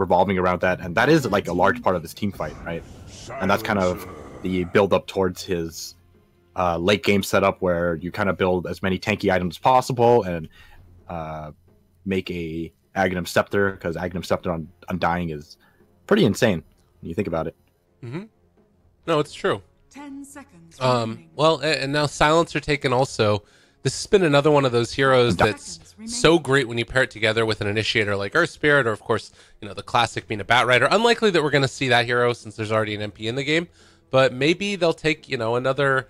revolving around that, and that is like a large part of his team fight, right? And that's kind of the build up towards his late game setup, where you kind of build as many tanky items as possible and make a Aghanim Scepter, because Aghanim Scepter on Undying is pretty insane when you think about it. Mm-hmm. No, it's true. 10 seconds. Well, and now Silencer taken also. This has been another one of those heroes that's so great when you pair it together with an initiator like Earth Spirit, or of course, you know, the classic being a Bat Rider. Unlikely that we're going to see that hero since there's already an MP in the game, but maybe they'll take, you know, another,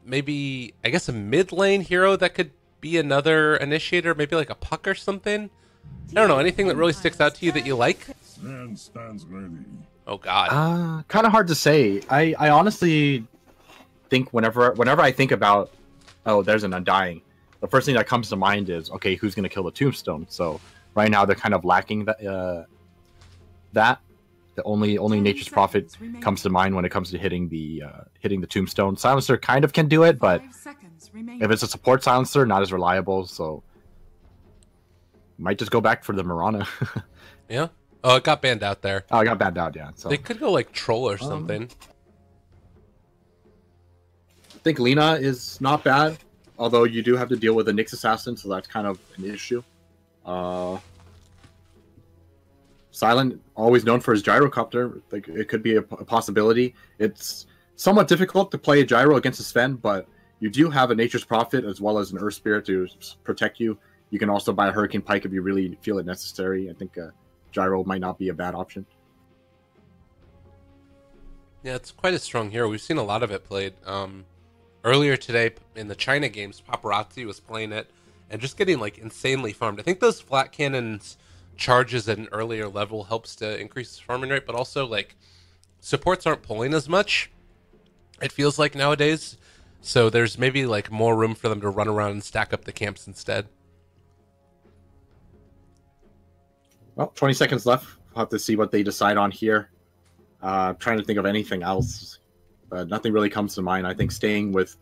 maybe, I guess, a mid lane hero that could be another initiator, maybe like a Puck or something. I don't know, anything that really sticks out to you that you like? Man stands ready. Oh God. Kind of hard to say. I honestly think whenever I think about, oh, there's an Undying, the first thing that comes to mind is, okay, who's going to kill the Tombstone? So right now they're kind of lacking that. The only Nature's Prophet comes to mind when it comes to hitting the Tombstone. Silencer kind of can do it, but if it's a support Silencer, not as reliable. So might just go back for the Mirana. Yeah. Oh, it got banned out there. Oh, it got banned out, yeah. So they could go like Troll or something. I think Lina is not bad, although you do have to deal with a Nyx Assassin, so that's kind of an issue. Silent, always known for his gyrocopter, like it could be a possibility. It's somewhat difficult to play a gyro against a Sven, but you do have a Nature's Prophet as well as an Earth Spirit to protect you. You can also buy a Hurricane Pike if you really feel it necessary. I think gyro might not be a bad option. Yeah, it's quite a strong hero. We've seen a lot of it played. Earlier today in the China games, Paparazzi was playing it and just getting like insanely farmed. I think those flat cannons charges at an earlier level helps to increase his farming rate, but also like supports aren't pulling as much, it feels like nowadays. So there's maybe like more room for them to run around and stack up the camps instead. Well, 20 seconds left. We'll have to see what they decide on here. Trying to think of anything else, but nothing really comes to mind. I think staying with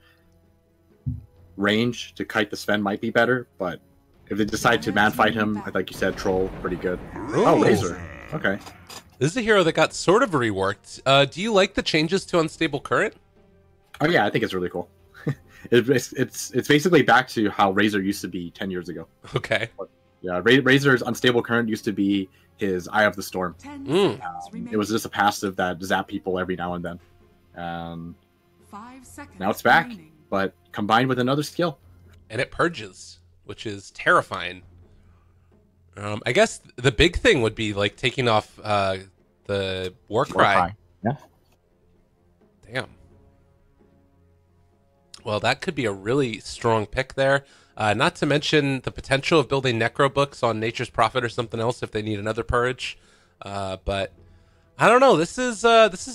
range to kite the Sven might be better, but if they decide to man fight him, like you said, Troll, pretty good. Ooh. Oh, Razor. Okay. This is a hero that got sort of reworked. Do you like the changes to Unstable Current? Oh yeah, I think it's really cool. It's basically back to how Razor used to be 10 years ago. Okay. Yeah, Razor's Unstable Current used to be his Eye of the Storm. It was just a passive that zapped people every now and then. 5 seconds Now it's back, remaining. but combined with another skill. And it purges, which is terrifying. I guess the big thing would be like taking off the Warcry. Yeah. Damn. Well, that could be a really strong pick there. Not to mention the potential of building Necro books on Nature's Prophet or something else if they need another purge. But I don't know. This is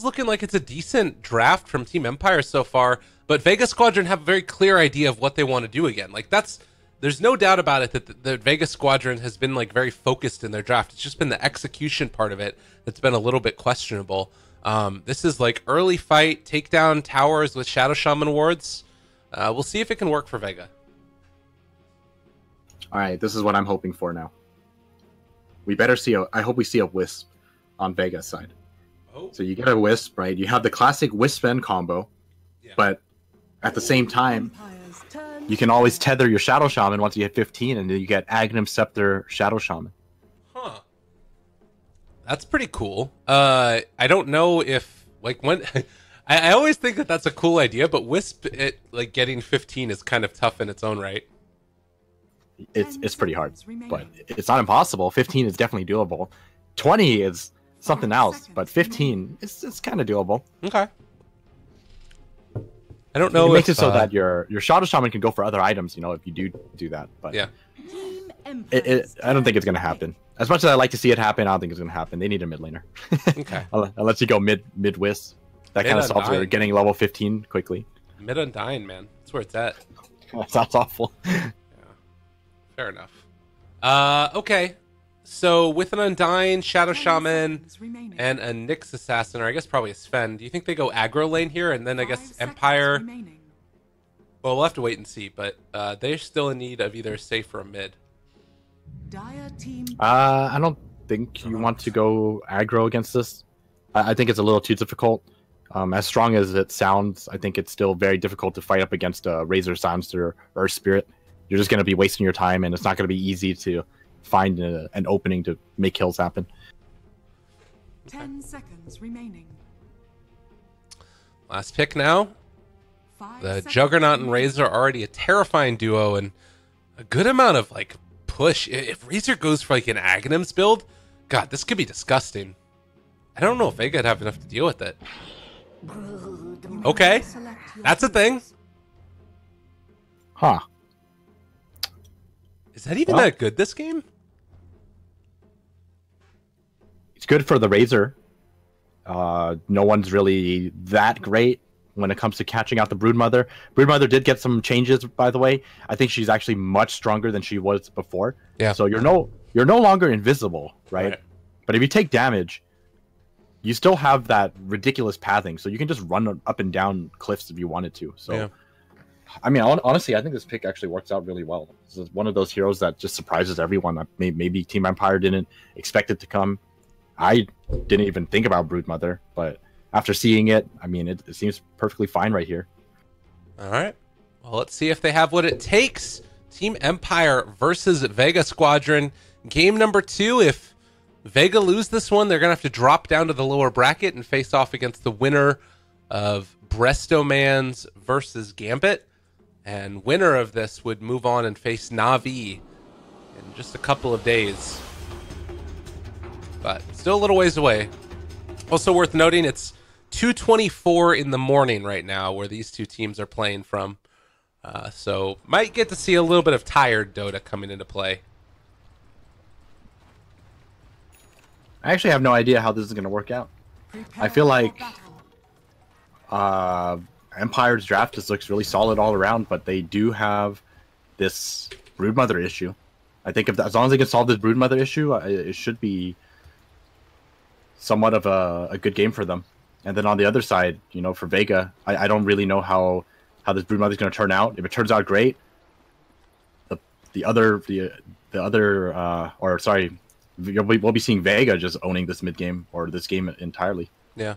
looking like it's a decent draft from Team Empire so far. But Vega Squadron have a very clear idea of what they want to do again. Like there's no doubt about it that the Vega Squadron has been like very focused in their draft. It's just been the execution part of it that's been a little bit questionable. This is like early fight, take down towers with Shadow Shaman wards. We'll see if it can work for Vega. All right, this is what I'm hoping for now. We better see I hope we see a Wisp on Vega's side. Oh. So you get a Wisp, right? You have the classic Wisp-Sven combo, but at the same time, you can always tether your Shadow Shaman once you hit 15, and then you get Aghanim Scepter Shadow Shaman. Huh. That's pretty cool. I don't know if, like, when... I always think that that's a cool idea, but Wisp, like, getting 15 is kind of tough in its own right. It's pretty hard, but it's not impossible. 15 is definitely doable. 20 is something else, but 15 it's kind of doable. Okay. I don't know. It makes it so that your Shadow Shaman can go for other items, you know, if you do that. But yeah, I don't think it's gonna happen. As much as I like to see it happen, I don't think it's gonna happen. They need a mid laner. Okay. Unless you go mid Wisp, that kind of solves it. Getting level 15 quickly. Mid Undying, man, that's where it's at. That sounds awful. Yeah, fair enough. Okay. So with an Undying, Shadow Shaman, and a Nyx Assassin, or I guess probably a Sven, do you think they go aggro lane here, and then I guess Empire? Well, we'll have to wait and see, but they're still in need of either a safe or a mid. I don't think you want to go aggro against this. I think it's a little too difficult. As strong as it sounds, I think it's still very difficult to fight up against a Razor Silencer or Spirit. You're just going to be wasting your time, and it's not going to be easy to find an opening to make kills happen. 10 seconds remaining. Last pick now. The Juggernaut and Razor are already a terrifying duo, and a good amount of like push. If Razor goes for like an Aghanims build, God, this could be disgusting. I don't know if Vega'd have enough to deal with it. Okay, that's a thing. Huh. Is that even that good, this game? It's good for the Razor. No one's really that great when it comes to catching out the Broodmother. Broodmother did get some changes, by the way. I think she's actually much stronger than she was before. Yeah. So you're no longer invisible, right? But if you take damage, you still have that ridiculous pathing, so you can just run up and down cliffs if you wanted to. So, yeah. I mean, honestly, I think this pick actually works out really well. This is one of those heroes that just surprises everyone. Maybe Team Empire didn't expect it to come. I didn't even think about Broodmother, but after seeing it, I mean, it seems perfectly fine right here. All right. Well, let's see if they have what it takes. Team Empire versus Vega Squadron. Game number 2. If Vega lose this one, they're going to have to drop down to the lower bracket and face off against the winner of Brestomans versus Gambit. And winner of this would move on and face Na'Vi in just a couple of days. But still a little ways away. Also worth noting, it's 2:24 in the morning right now where these two teams are playing from. So might get to see a little bit of tired Dota coming into play. I actually have no idea how this is going to work out. I feel like Empire's draft just looks really solid all around, but they do have this Broodmother issue. I think as long as they can solve this Broodmother issue, it should be somewhat of a good game for them. And then on the other side, you know, for Vega, I don't really know how this Broodmother is going to turn out. If it turns out great, we'll be seeing Vega just owning this mid game or this game entirely. Yeah.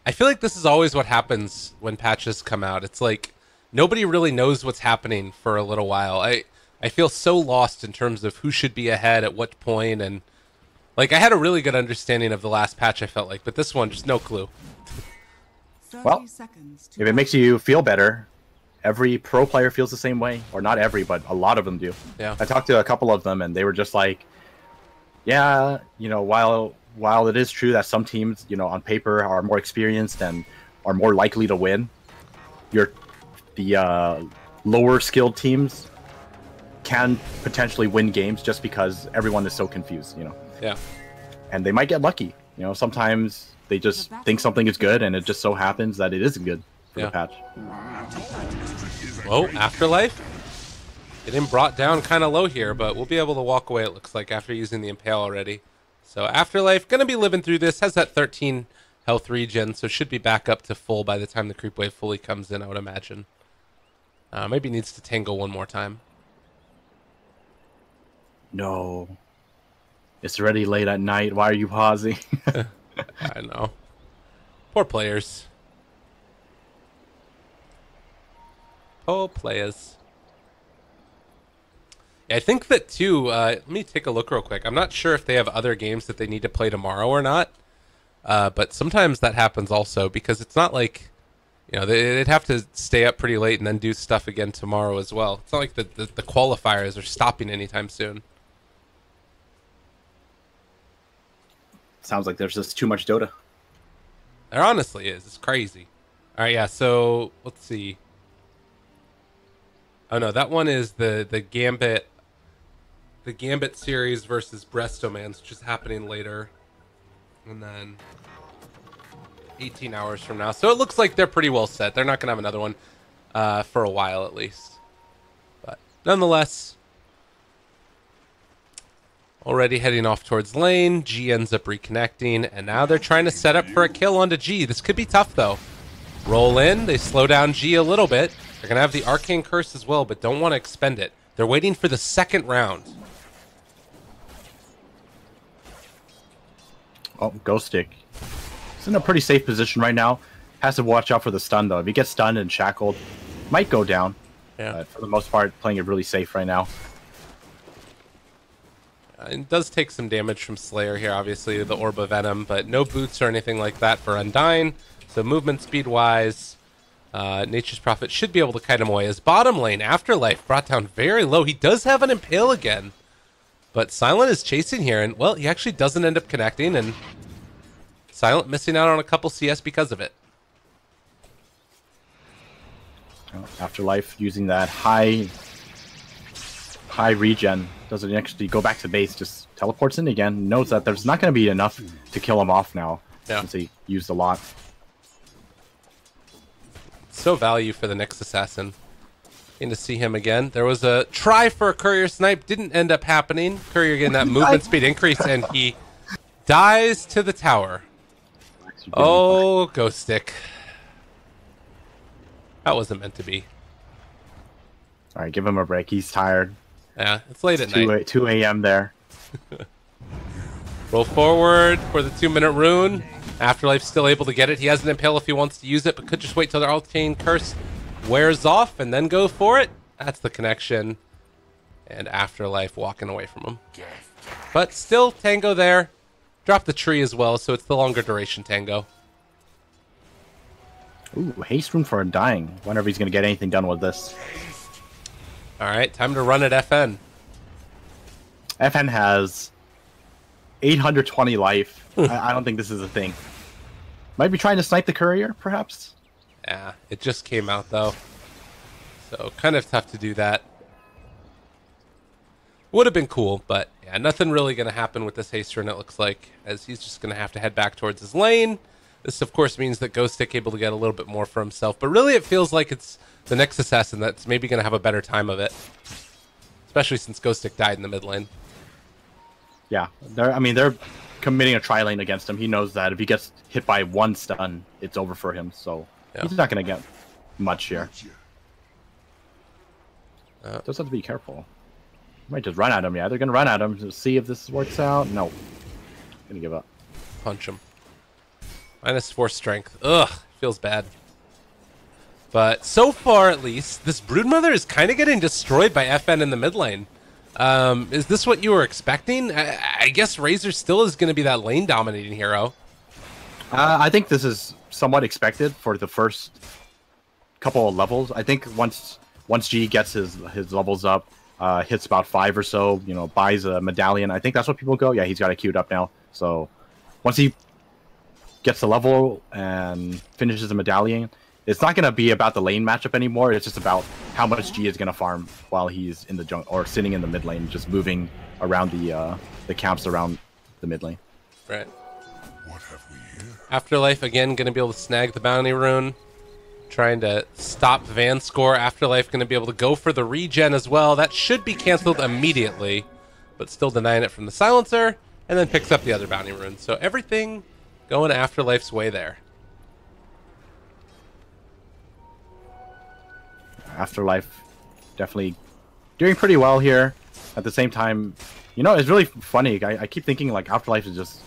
I feel like this is always what happens when patches come out. It's like nobody really knows what's happening for a little while. I feel so lost in terms of who should be ahead at what point, and like I had a really good understanding of the last patch, I felt like, but this one just no clue. Well, if it makes you feel better, every pro player feels the same way, or not every, but a lot of them do. Yeah. I talked to a couple of them, and they were just like, yeah, you know, while it is true that some teams, you know, on paper are more experienced and are more likely to win, the lower skilled teams can potentially win games just because everyone is so confused, you know. Yeah. And they might get lucky, you know. Sometimes they just think something is good, and it just so happens that it isn't good for the patch. Oh, Afterlife getting brought down kind of low here, but we'll be able to walk away, it looks like, after using the Impale already. So Afterlife going to be living through this, has that 13 health regen, so should be back up to full by the time the creep wave fully comes in, I would imagine. Maybe needs to tangle one more time. No. It's already late at night. Why are you pausing? I know. Poor players. Poor players. Yeah, I think that too, let me take a look real quick. I'm not sure if they have other games that they need to play tomorrow or not. But sometimes that happens also, because it's not like, you know, they'd have to stay up pretty late and then do stuff again tomorrow as well. It's not like the qualifiers are stopping anytime soon. Sounds like there's just too much Dota. There honestly is. It's crazy. All right, yeah, so let's see. Oh no, that one is the Gambit series versus Brestomans, which is happening later. And then 18 hours from now. So it looks like they're pretty well set. They're not going to have another one for a while at least. But nonetheless, already heading off towards lane. G ends up reconnecting, and now they're trying to set up for a kill onto G. This could be tough though. Roll in, they slow down G a little bit. They're going to have the Arcane Curse as well, but don't want to expend it. They're waiting for the second round. Oh, Ghost Stick. He's in a pretty safe position right now. Has to watch out for the stun, though. If he gets stunned and shackled, might go down. Yeah. But for the most part, playing it really safe right now. It does take some damage from Slayer here, obviously, the Orb of Venom, but no boots or anything like that for Undying. So movement speed-wise, Nature's Prophet should be able to kite him away. His bottom lane, Afterlife, brought down very low. He does have an Impale again, but Silent is chasing here, and, well, he actually doesn't end up connecting, and Silent missing out on a couple CS because of it. Afterlife using that high regen, doesn't actually go back to base, just teleports in again, knows that there's not going to be enough to kill him off now, since he used a lot. So value for the next assassin. Getting to see him again. There was a try for a Courier snipe, didn't end up happening. Courier getting that movement speed increase, and he dies to the tower. Oh, Ghost Stick. That wasn't meant to be. Alright, give him a break. He's tired. Yeah, it's late at night. 2 a.m. there. Roll forward for the 2-minute rune. Afterlife's still able to get it. He has an Impale if he wants to use it, but could just wait till the Arcane Curse wears off and then go for it. That's the connection. And Afterlife walking away from him. But still, Tango there. Drop the tree as well, so it's the longer duration Tango. Ooh, haste rune for Undying. Wonder if he's going to get anything done with this. Alright, time to run at FN. FN has 820 life. I don't think this is a thing. Might be trying to snipe the Courier, perhaps? Yeah, it just came out, though. So, kind of tough to do that. Would have been cool, but yeah, nothing really going to happen with this haste rune, it looks like, as he's just going to have to head back towards his lane. This, of course, means that Ghost Stick able to get a little bit more for himself, but really it feels like it's the next assassin that's maybe going to have a better time of it. Especially since Ghost Stick died in the mid lane. Yeah, they're committing a tri-lane against him. He knows that if he gets hit by one stun, it's over for him, so he's not going to get much here. Just have to be careful. Might just run at him. Yeah, they're going to run at him to see if this works out. No. Going to give up. Punch him. -4 strength. Ugh, feels bad. But so far, at least, this Broodmother is kind of getting destroyed by FN in the mid lane. Is this what you were expecting? I guess Razor still is going to be that lane dominating hero. I think this is somewhat expected for the first couple of levels. I think once G gets his levels up, hits about 5 or so, buys a medallion. I think that's what people go. Yeah, he's got it queued up now. So once he gets the level and finishes the medallion, it's not going to be about the lane matchup anymore. It's just about how much G is going to farm while he's in the jungle or sitting in the mid lane, just moving around the camps around the mid lane. Right. What have we here? Afterlife again going to be able to snag the bounty rune, trying to stop Van Score. Afterlife going to be able to go for the regen as well. That should be canceled immediately, but still denying it from the silencer, and then picks up the other bounty rune. So everything going Afterlife's way there. Afterlife definitely doing pretty well here. At the same time, it's really funny. I keep thinking like Afterlife is just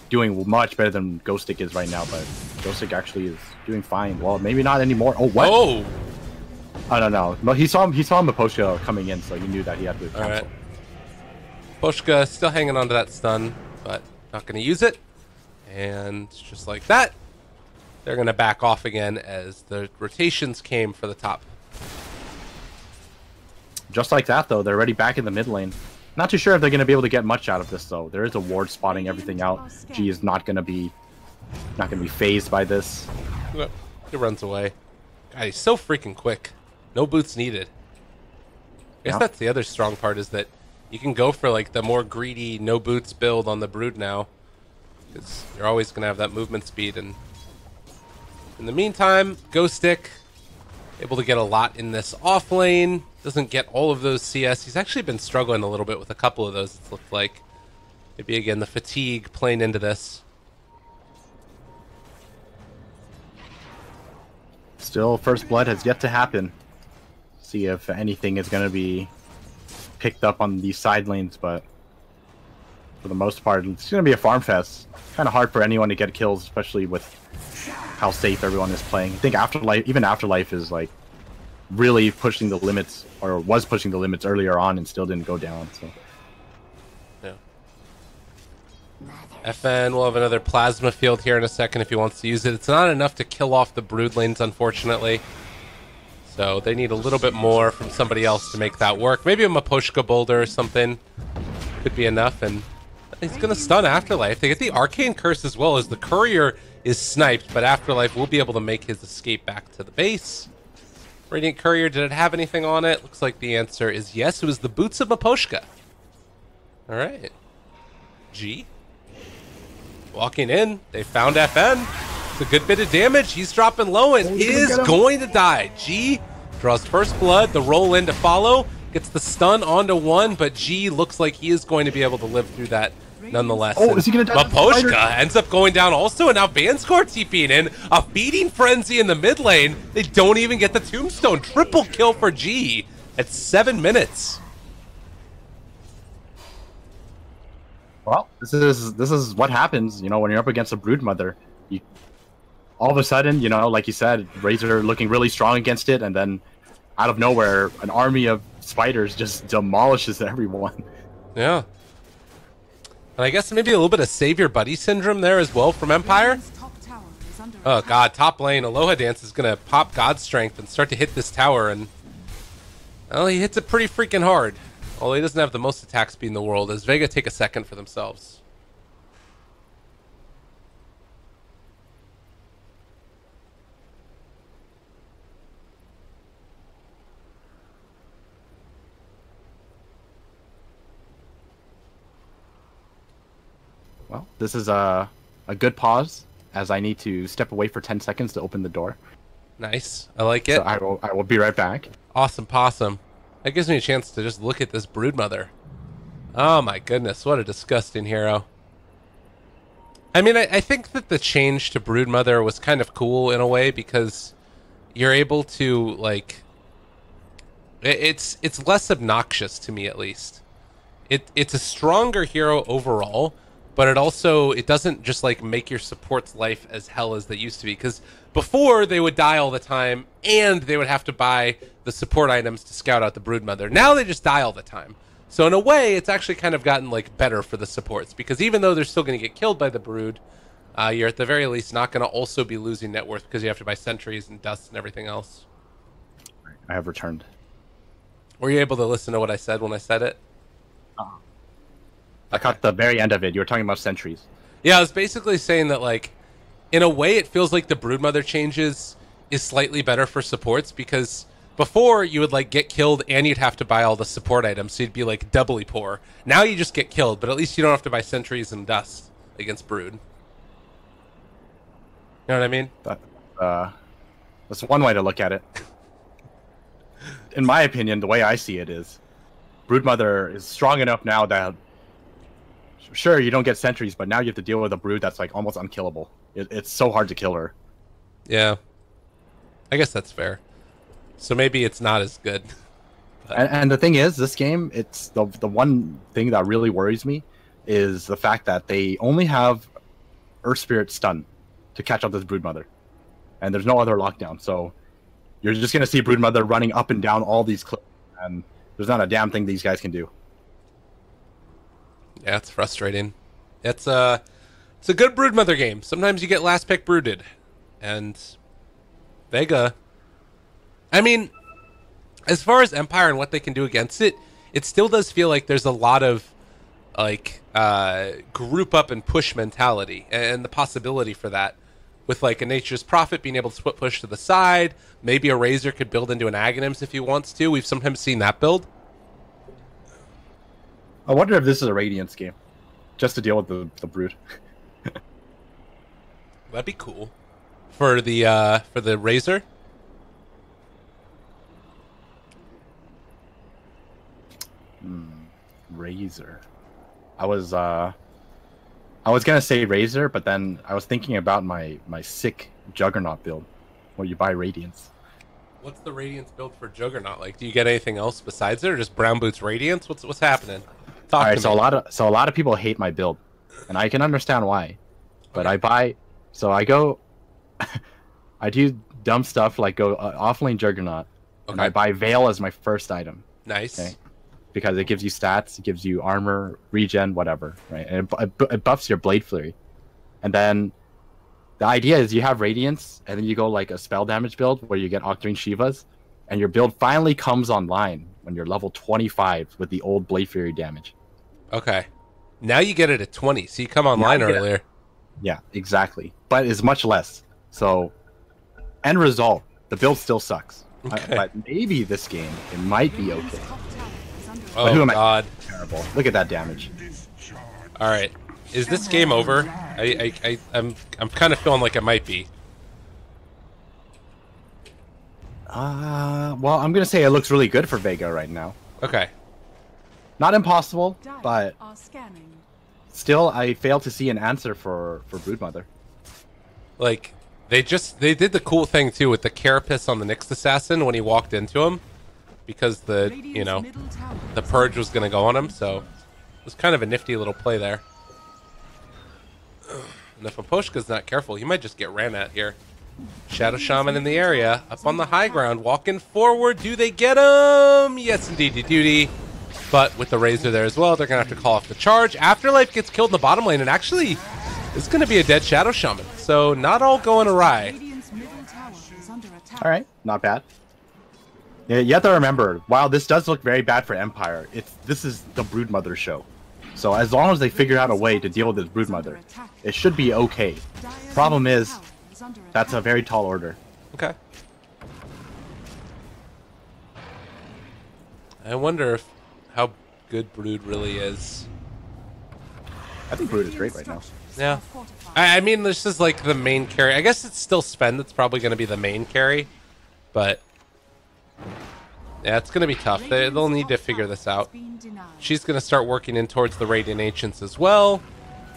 doing much better than Ghost Stick is right now, but Ghost Stick actually is doing fine. Well, maybe not anymore. Oh, what? Oh! I don't know. But he saw Maposhka coming in, so he knew that he had to cancel. Alright. Poshka still hanging on to that stun, but not going to use it. And just like that, they're going to back off again as the rotations came for the top. Just like that, though, they're already back in the mid lane. Not too sure if they're going to be able to get much out of this, though. There is a ward spotting everything out. G is not going to be phased by this. Yep. He runs away. God, he's so freaking quick. No boots needed. I guess that's the other strong part, is that you can go for like the more greedy no boots build on the Brood now, because you're always going to have that movement speed. And in the meantime, Ghost Stick able to get a lot in this off lane. Doesn't get all of those CS. He's actually been struggling a little bit with a couple of those, it's looked like. Maybe again the fatigue playing into this. Still, first blood has yet to happen. See if anything is going to be picked up on these side lanes, but for the most part. It's going to be a farm fest. Kind of hard for anyone to get kills, especially with how safe everyone is playing. I think even Afterlife is like really pushing the limits, or was pushing the limits earlier on and still didn't go down. So yeah. FN will have another plasma field here in a second if he wants to use it. It's not enough to kill off the brood lanes, unfortunately. So they need a little bit more from somebody else to make that work. Maybe a Maposhka boulder or something could be enough, and he's going to stun Afterlife. They get the Arcane Curse as well, as the Courier is sniped, but Afterlife will be able to make his escape back to the base. Radiant Courier, did it have anything on it? Looks like the answer is yes. It was the Boots of Maposhka. All right. G. Walking in. They found FN. It's a good bit of damage. He's dropping low and is going to die. G draws first blood. The roll in to follow. Gets the stun onto one, but G looks like he is going to be able to live through that nonetheless. Oh, is he going to die? Maposhka ends up going down also, and now Vanscore TPing in. A feeding frenzy in the mid lane. They don't even get the tombstone. Triple kill for G at 7 minutes. Well, this is what happens, you know, when you're up against a Broodmother. All of a sudden, you know, like you said, Razor looking really strong against it, and then out of nowhere, an army of spiders just demolishes everyone. Yeah. And I guess maybe a little bit of savior buddy syndrome there as well from Empire. Oh god, top lane, Aloha Dance is going to pop God Strength and start to hit this tower, and well, he hits it pretty freaking hard. Although he doesn't have the most attack speed in the world, as Vega take a second for themselves. Well, this is a good pause, as I need to step away for 10 seconds to open the door. Nice. I like it. So I will be right back. Awesome possum. That gives me a chance to just look at this Broodmother. Oh my goodness, what a disgusting hero. I mean, I think that the change to Broodmother was kind of cool in a way, because you're able to, like... It's less obnoxious to me, at least. It's a stronger hero overall, but it doesn't just like make your support's life as hell as they used to be, because before they would die all the time and they would have to buy the support items to scout out the Broodmother. Now they just die all the time. So in a way, it's actually kind of gotten like better for the supports, because even though they're still going to get killed by the Brood, you're at the very least not going to also be losing net worth because you have to buy sentries and dust and everything else. I have returned. Were you able to listen to what I said when I said it? I caught the very end of it. You were talking about sentries. Yeah, I was basically saying that, like, in a way, it feels like the Broodmother changes is slightly better for supports, because before you would, like, get killed and you'd have to buy all the support items, so you'd be, like, doubly poor. Now you just get killed, but at least you don't have to buy sentries and dust against Brood. You know what I mean? That's one way to look at it. In my opinion, the way I see it is, Broodmother is strong enough now that, sure, you don't get sentries, but now you have to deal with a Brood that's like almost unkillable. It's so hard to kill her. Yeah, I guess that's fair. So maybe it's not as good. And the thing is, this game, it's the one thing that really worries me is the fact that they only have Earth Spirit stun to catch up this Broodmother, and there's no other lockdown. So you're just gonna see Broodmother running up and down all these cliffs, and there's not a damn thing these guys can do. Yeah, it's frustrating. It's a good Broodmother game. Sometimes you get last pick brooded, and Vega. I mean, as far as Empire and what they can do against it, it still does feel like there's a lot of like group up and push mentality, and the possibility for that, with like a Nature's Prophet being able to split push to the side. Maybe a Razor could build into an Aghanims if he wants to. We've sometimes seen that build. I wonder if this is a Radiance game, just to deal with the Brood. That'd be cool for the Razor. Razor. I was gonna say Razor, but then I was thinking about my sick Juggernaut build, where you buy Radiance. What's the Radiance build for Juggernaut like? Do you get anything else besides it, or just Brown Boots Radiance? What's happening? Talk All right, to so me. a lot of people hate my build, and I can understand why. But I buy, so I go, I do dumb stuff like go offlane Juggernaut, and I buy Veil as my first item. Nice. Okay? Because it gives you stats, it gives you armor, regen, whatever, right? And it buffs your Blade Flurry. And then the idea is you have Radiance, and then you go like a spell damage build where you get Octarine Shivas, and your build finally comes online when you're level 25 with the old Blade Fury damage. Okay. Now you get it at 20, so you come online earlier. Yeah, exactly. But it's much less. So, end result, the build still sucks. Okay. But maybe this game, it might be okay. Oh, But who am I? God. Terrible. Look at that damage. All right. Is this game over? I'm kind of feeling like it might be. Well, I'm going to say it looks really good for Vega right now. Okay. Not impossible, Dice but are scanning. still, I fail to see an answer for Broodmother. Like, they did the cool thing, too, with the Carapace on the Nyx Assassin when he walked into him. Because the, you know, the Purge was going to go on him, so it was kind of a nifty little play there. And if Maposhka's not careful, he might just get ran at here. Shadow Shaman in the area, up on the high ground, walking forward. Do they get him? Yes, indeed, duty. But with the Razor there as well, they're going to have to call off the charge. Afterlife gets killed in the bottom lane, and actually, it's going to be a dead Shadow Shaman. So not all going awry. All right, not bad. Yeah, you have to remember, while this does look very bad for Empire, this is the Broodmother show. So as long as they figure out a way to deal with this Broodmother, it should be okay. Problem is, that's a very tall order. Okay. I wonder how good Brood really is. I think Brood is great right now. Yeah. I mean, this is like the main carry. I guess it's still Sven that's probably going to be the main carry. But yeah, it's going to be tough. They'll need to figure this out. She's going to start working in towards the Radiant Ancients as well.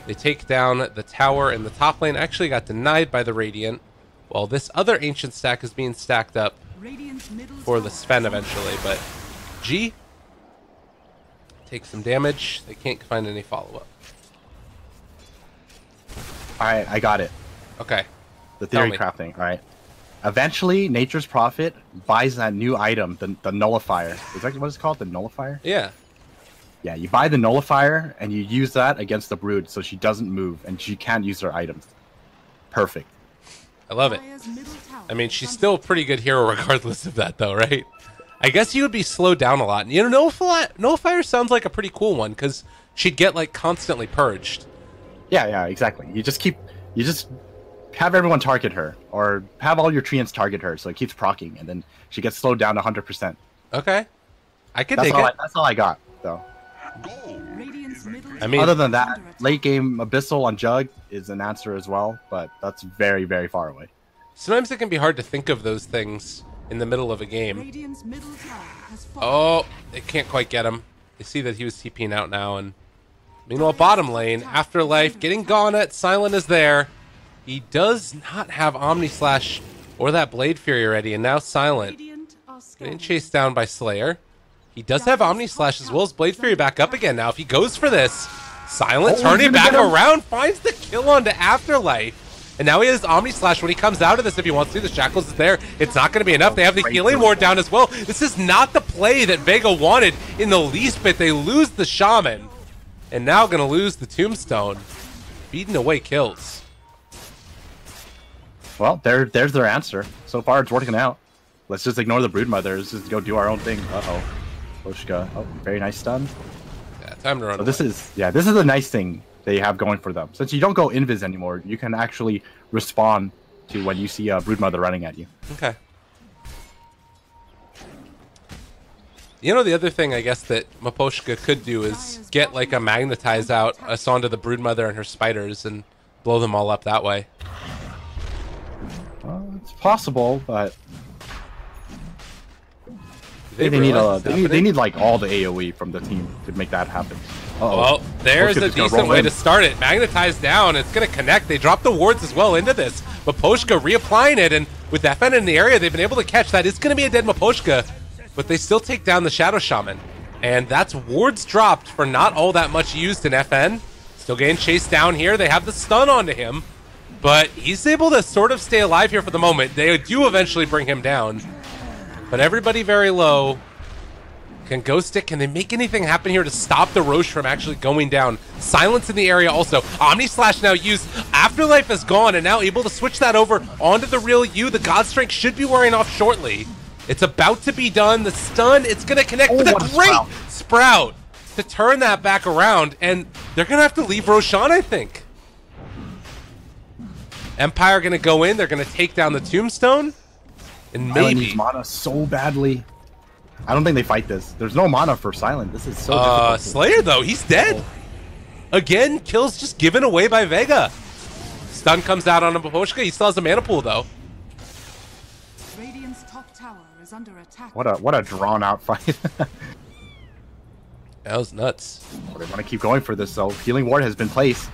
They take down the tower in the top lane. Actually got denied by the Radiant. While this other Ancient stack is being stacked up for the Sven eventually. But G takes some damage. They can't find any follow-up. Alright, I got it. Okay. The theory crafting, alright. Eventually, Nature's Prophet buys that new item, the Nullifier. Is that what it's called? The Nullifier? Yeah. Yeah, you buy the Nullifier, and you use that against the Brood, so she doesn't move, and she can't use her items. Perfect. I love it. I mean, she's still a pretty good hero regardless of that, though, right? I guess you would be slowed down a lot. You know, Nullifier sounds like a pretty cool one, because she'd get, like, constantly purged. Yeah, exactly. You just have everyone target her, or have all your treants target her, so it keeps proccing, and then she gets slowed down to 100%. Okay. I can dig it. That's all I got, though. I mean, other than that, late game Abyssal on Jug is an answer as well, but that's very, very far away. Sometimes it can be hard to think of those things in the middle of a game. Oh, they can't quite get him. They see that he was TPing out now, and meanwhile, bottom lane, Afterlife getting gone at. Silent is there. He does not have Omni Slash or that Blade Fury ready, and now Silent getting chased down by Slayer. He does have Omni Slash as well as Blade Fury back up again now. If he goes for this, Silent turning back around, finds the kill onto Afterlife. And now he has Omni Slash when he comes out of this if he wants to. The Shackles is there. It's not going to be enough. They have the healing ward down as well. This is not the play that Vega wanted in the least bit. They lose the Shaman. And now going to lose the Tombstone. Beating away kills. Well, there's their answer. So far, it's working out. Let's just ignore the Broodmother. Let's just go do our own thing. Uh-oh. Poshka. Oh, very nice stun. Yeah, time to run away. This is a nice thing they have going for them. Since you don't go invis anymore, you can actually respond to when you see a Broodmother running at you. Okay. You know, the other thing I guess that Maposhka could do is get like a Magnetize out us onto the Broodmother and her spiders and blow them all up that way. Well, it's possible, but they need like all the AoE from the team to make that happen. Uh-oh. Well, there's a decent way to start it. Magnetize down, it's going to connect. They drop the wards as well into this. Maposhka reapplying it, and with FN in the area, they've been able to catch that. It's going to be a dead Maposhka, but they still take down the Shadow Shaman. And that's wards dropped for not all that much used in FN. Still getting chased down here. They have the stun onto him, but he's able to sort of stay alive here for the moment. They do eventually bring him down, but everybody very low. Can Ghost Stick, can they make anything happen here to stop the Roche from actually going down? Silence in the area also. Omni Slash now used. Afterlife is gone and now able to switch that over onto the real you. The God Strength should be wearing off shortly. It's about to be done. The stun, it's going to connect with a great sprout to turn that back around. And they're going to have to leave Roshan, I think. Empire going to go in. They're going to take down the Tombstone. And Silent maybe... needs mana so badly. I don't think they fight this. There's no mana for Silent. This is so difficult. Slayer, though, he's dead. Again, kills just given away by Vega. Stun comes out on Baposhka. He still has a mana pool, though. Radiant's top tower is under attack. What a drawn out fight. That was nuts. Oh, they want to keep going for this, though. Healing Ward has been placed.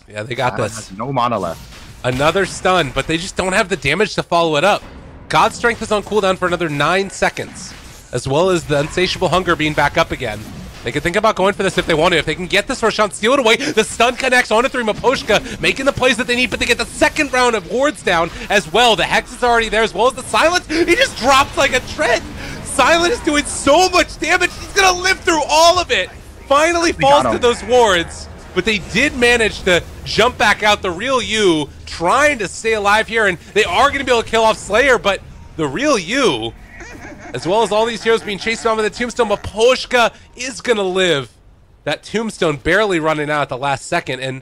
Yeah, they got Silent this. has no mana left. Another stun, but they just don't have the damage to follow it up. God Strength is on cooldown for another 9 seconds, as well as the Insatiable Hunger being back up again. They can think about going for this if they want to. If they can get this Roshan, steal it away. The stun connects onto 3 Maposhka, making the plays that they need, but they get the second round of wards down as well. The Hex is already there, as well as the Silence. He just drops like a tread. Silent is doing so much damage. He's going to live through all of it. Finally falls to those wards, but they did manage to jump back out. The real you trying to stay alive here, and they are going to be able to kill off Slayer, but the real you, as well as all these heroes being chased down by the Tombstone, Maposhka is going to live. That Tombstone barely running out at the last second, and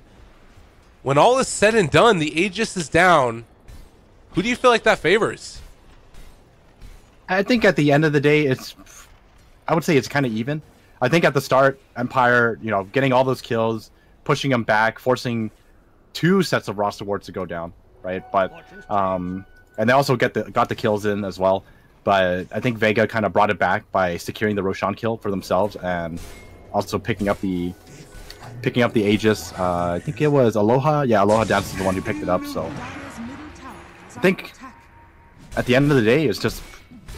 when all is said and done, the Aegis is down. Who do you feel like that favors? I think at the end of the day, I would say it's kind of even. I think at the start, Empire, you know, getting all those kills, pushing them back, forcing 2 sets of roster wards to go down, right? But and they also got the kills in as well. But I think Vega kind of brought it back by securing the Roshan kill for themselves and also picking up the Aegis. I think it was Aloha. Yeah, Aloha Dance is the one who picked it up. So I think at the end of the day, it's just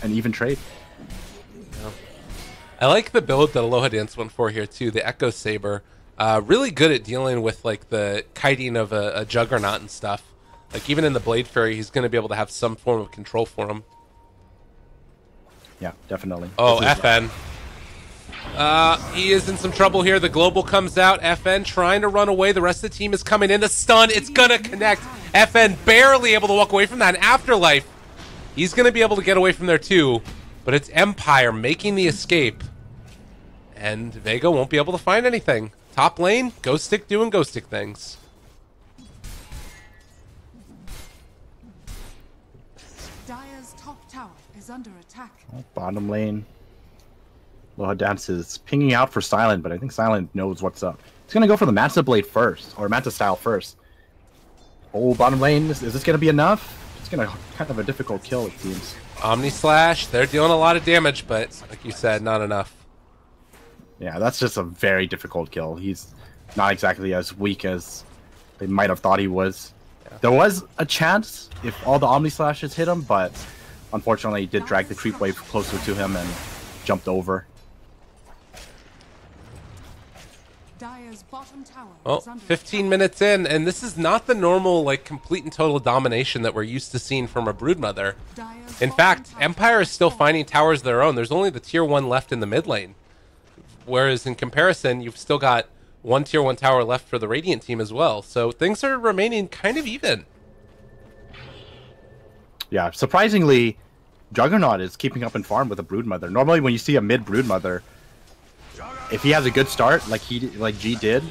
an even trade. I like the build that Aloha Dance went for here too. The Echo Saber, really good at dealing with like the kiting of a Juggernaut and stuff. Like even in the Blade Fairy, he's going to be able to have some form of control for him. Yeah, definitely. Oh, FN. He is in some trouble here. The Global comes out. FN trying to run away. The rest of the team is coming in. The stun, it's going to connect. FN barely able to walk away from that. Afterlife, he's going to be able to get away from there too. But it's Empire making the escape. And Vega won't be able to find anything. Top lane, Ghost Stick doing Ghost Stick things. Dire's top tower is under attack. Bottom lane. Aloha Dance is pinging out for Silent, but I think Silent knows what's up. He's going to go for the Manta Blade first, or Manta Style first. Oh, bottom lane, is this going to be enough? It's going to kind of a difficult kill, it seems. Omni Slash, they're dealing a lot of damage, but like you said, not enough. Yeah, that's just a very difficult kill. He's not exactly as weak as they might have thought he was. Yeah. There was a chance if all the Omni Slashes hit him, but unfortunately he did drag the creep wave closer to him and jumped over. Dire's bottom tower Well, is under 15 attack. minutes in, and this is not the normal, like, complete and total domination that we're used to seeing from a Broodmother. Dire's In bottom fact, tower Empire is still fallen. finding towers of their own. There's only the tier 1 left in the mid lane. Whereas in comparison, you've still got 1 tier 1 tower left for the Radiant team as well. So things are remaining kind of even. Yeah, surprisingly, Juggernaut is keeping up in farm with a Broodmother. Normally when you see a mid Broodmother, if he has a good start, like G did,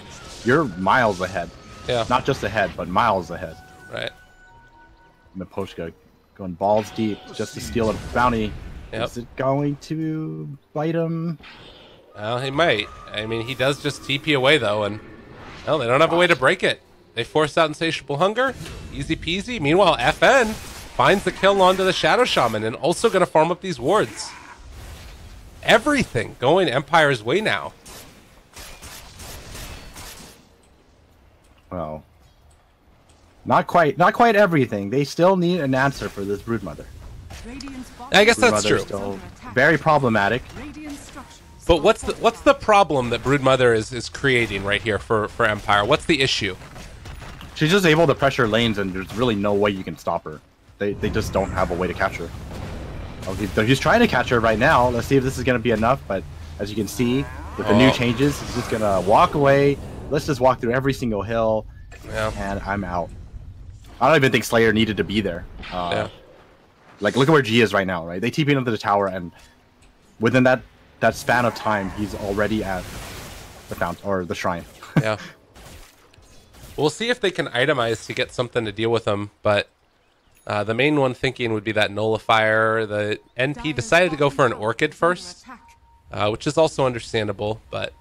you're miles ahead. Yeah. Not just ahead, but miles ahead. Right. Maposhka going balls deep just to steal a bounty. Yep. Is it going to bite him? Well, he might. I mean, he does just TP away, though, and well, they don't have a way to break it. They force out Insatiable Hunger. Easy peasy. Meanwhile, FN finds the kill onto the Shadow Shaman and also going to farm up these wards. Everything going Empire's way now. Well, not quite everything. They still need an answer for this Broodmother. Radiant's bottom I guess that's Broodmother true. is still very problematic. Radiant structures But what's the problem that Broodmother is creating right here for Empire? What's the issue? She's just able to pressure lanes, and there's really no way you can stop her. They just don't have a way to catch her. Okay, he's trying to catch her right now. Let's see if this is going to be enough. But as you can see, with the new changes, he's just going to walk away. Let's just walk through every single hill, and I'm out. I don't even think Slayer needed to be there. Like, look at where G is right now, right? They TP'd into the tower, and within that span of time, he's already at the fountain, or the shrine. Yeah. We'll see if they can itemize to get something to deal with them, but the main one thinking would be that nullifier. The NP decided to go for an Orchid first, which is also understandable, but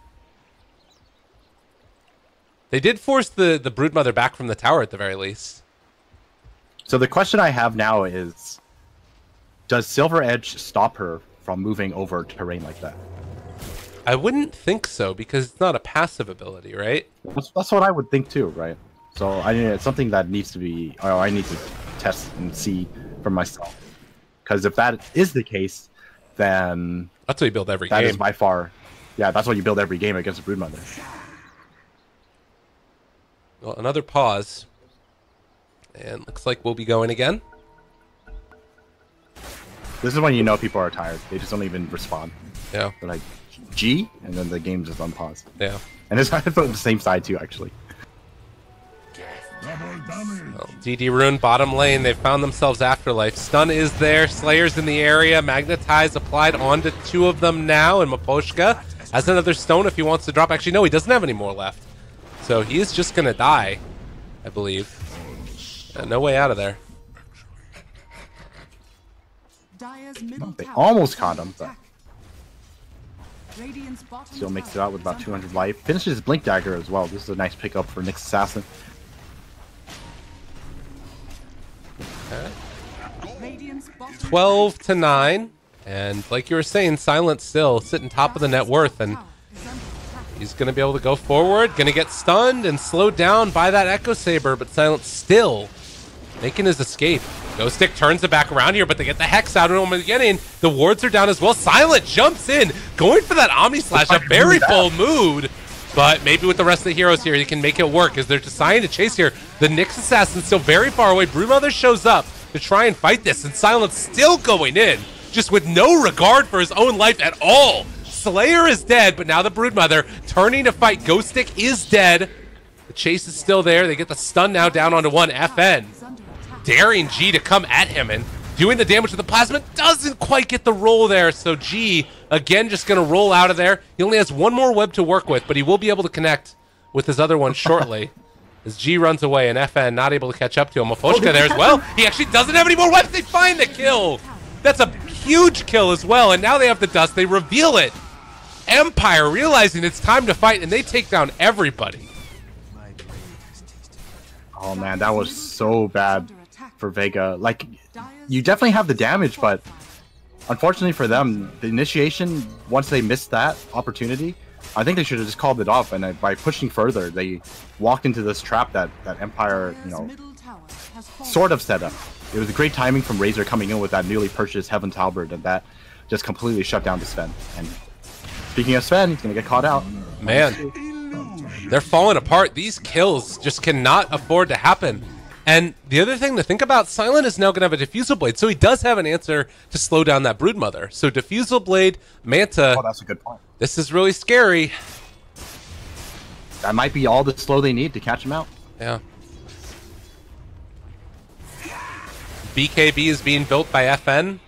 they did force the Broodmother back from the tower at the very least. So the question I have now is, does Silver Edge stop her from moving over terrain like that? I wouldn't think so, because it's not a passive ability, right? That's what I would think too, right? So I mean, it's something that needs to be, or I need to test and see for myself. Because if that is the case, then that's what you build every game. That is by far, yeah, that's what you build every game against a Broodmother. Well, another pause, and looks like we'll be going again. This is when you know people are tired. They just don't even respond. Yeah. They're like, G, and then the game just unpause. Yeah. And it's kind of on the same side too, actually. Well, DD Rune, bottom lane, they've found themselves Afterlife. Stun is there, Slayer's in the area, Magnetize applied onto two of them now, and Maposhka has another stone if he wants to drop. Actually, no, he doesn't have any more left. So he is just going to die, I believe. No way out of there. They almost caught him, but still makes it out with about 200 life. Finishes Blink Dagger as well. This is a nice pickup for Nyx Assassin. Okay. 12-9, and like you were saying, Silent still sitting top of the net worth, and he's going to be able to go forward, going to get stunned and slowed down by that Echo Saber, but Silent still making his escape. Ghost Stick turns it back around here, but they get the Hex out of him at the beginning. The wards are down as well. Silent jumps in, going for that Omni Slash, a very full mood. But maybe with the rest of the heroes here, he can make it work as they're deciding to chase here. The Nyx Assassin's still very far away. Broodmother shows up to try and fight this, and Silent's still going in, just with no regard for his own life at all. Slayer is dead, but now the Broodmother turning to fight. Ghost Stick is dead. The chase is still there. They get the stun now down onto one. FN daring G to come at him and doing the damage with the plasma. Doesn't quite get the roll there, so G again just going to roll out of there. He only has one more web to work with, but he will be able to connect with his other one shortly. As G runs away and FN not able to catch up to him. Mafoshka there as well. He actually doesn't have any more webs. They find the kill. That's a huge kill as well, and now they have the dust. They reveal it. Empire realizing it's time to fight, and they take down everybody. Oh man, that was so bad for Vega. Like, you definitely have the damage, but unfortunately for them, the initiation, once they missed that opportunity, I think they should have just called it off, and by pushing further, they walked into this trap that Empire, you know, sort of set up. It was a great timing from Razor coming in with that newly purchased Heaven's Halberd, and that just completely shut down to Sven. And speaking of Sven, he's going to get caught out. Man, they're falling apart. These kills just cannot afford to happen. And the other thing to think about, Silent is now going to have a Diffusal Blade, so he does have an answer to slow down that Broodmother. So Diffusal Blade, Manta. Oh, that's a good point. This is really scary. That might be all the slow they need to catch him out. Yeah. BKB is being built by FN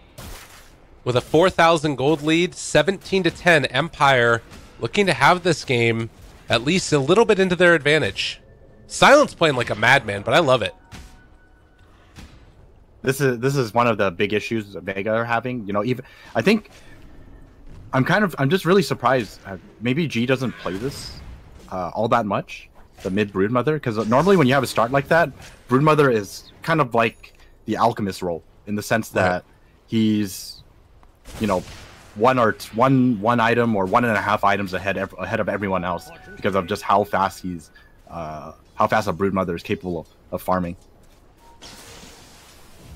with a 4,000 gold lead, 17-10. Empire looking to have this game at least a little bit into their advantage. Silent's playing like a madman, but I love it. This is one of the big issues that Vega are having. You know, even I think I'm just really surprised. Maybe G doesn't play this all that much, the mid Broodmother, because normally when you have a start like that, Broodmother is kind of like the alchemist role in the sense that he's, you know, one item or 1.5 items ahead of everyone else because of just how fast he's how fast a Broodmother is capable of farming.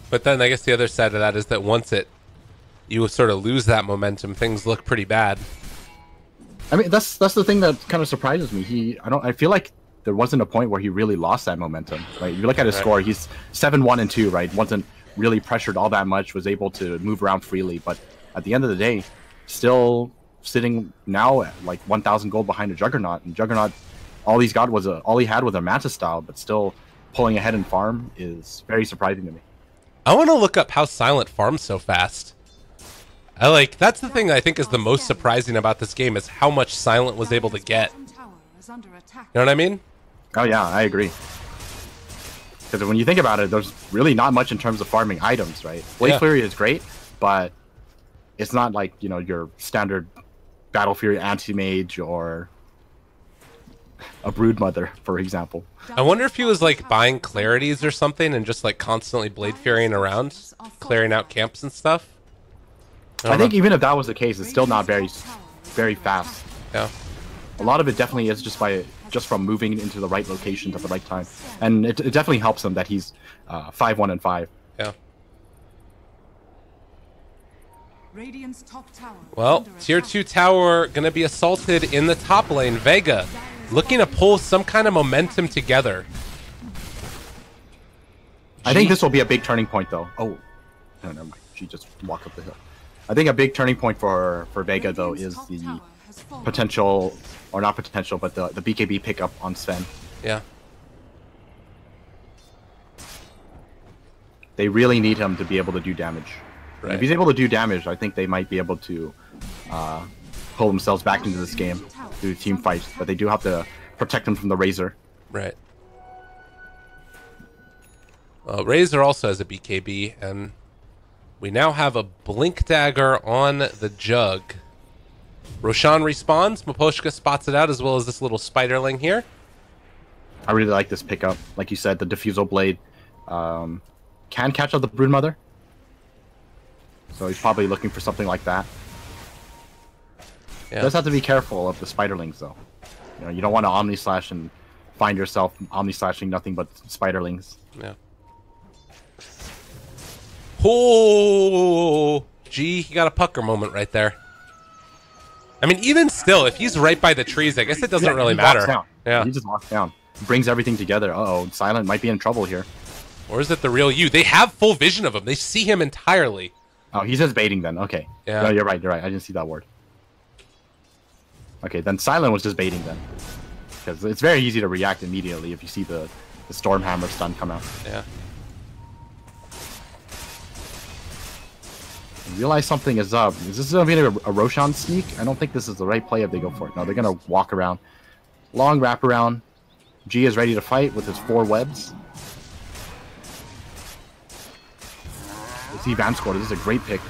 But then I guess the other side of that is that once you sort of lose that momentum, things look pretty bad. I mean, that's the thing that kind of surprises me. I feel like there wasn't a point where he really lost that momentum. Right? You look at his score, he's 7-1-2, right? Wasn't really pressured all that much, was able to move around freely, but at the end of the day, still sitting now at like 1,000 gold behind a Juggernaut, and Juggernaut, all he had was a Manta style, but still pulling ahead in farm is very surprising to me. I want to look up how Silent farms so fast. That's the thing I think is the most surprising about this game is how much Silent was able to get. You know what I mean? Oh yeah, I agree. Because when you think about it, there's really not much in terms of farming items, right? Blade Fury is great, but it's not like, you know, your standard Battle Fury anti-mage or a Broodmother, for example. I wonder if he was like buying clarities or something and just like constantly Blade Furying around, clearing out camps and stuff. I think even if that was the case, it's still not very fast. Yeah. A lot of it definitely is just from moving into the right locations at the right time, and it definitely helps him that he's 5-1-5. Yeah. Radiant's top tower Well, tier 2 tower gonna be assaulted in the top lane. Vega looking to pull some kind of momentum together. I think this will be a big turning point, though. Oh, no, never mind. She just walked up the hill. I think a big turning point for Vega, though, is the potential, or not potential, but the BKB pickup on Sven. Yeah. They really need him to be able to do damage. Right. If he's able to do damage, I think they might be able to pull themselves back into this game through team fights, but they do have to protect him from the Razor. Right. Well, Razor also has a BKB, and we now have a Blink Dagger on the Jug. Roshan respawns, Miposhka spots it out, as well as this little Spiderling here. I really like this pickup. Like you said, the Diffusal Blade can catch up the Broodmother. So he's probably looking for something like that. Yeah. Does have to be careful of the Spiderlings, though. You know, you don't want to Omni Slash and find yourself Omni Slashing nothing but Spiderlings. Yeah. Oh, gee, he got a pucker moment right there. I mean, even still, if he's right by the trees, I guess it doesn't really matter. Down. Yeah, he just walks down. Brings everything together. Uh-oh, Silent might be in trouble here. Or is it the real you? They have full vision of him. They see him entirely. Oh, he's just baiting then. Okay. Yeah. No, you're right. You're right. I didn't see that word. Okay, then Silent was just baiting then. Because it's very easy to react immediately if you see the Stormhammer stun come out. Yeah. Realize something is up. Is this going to be a Roshan sneak? I don't think this is the right play if they go for it. No, they're going to walk around. Long wraparound. G is ready to fight with his 4 webs. Let's see Vanscore. This is a great pick.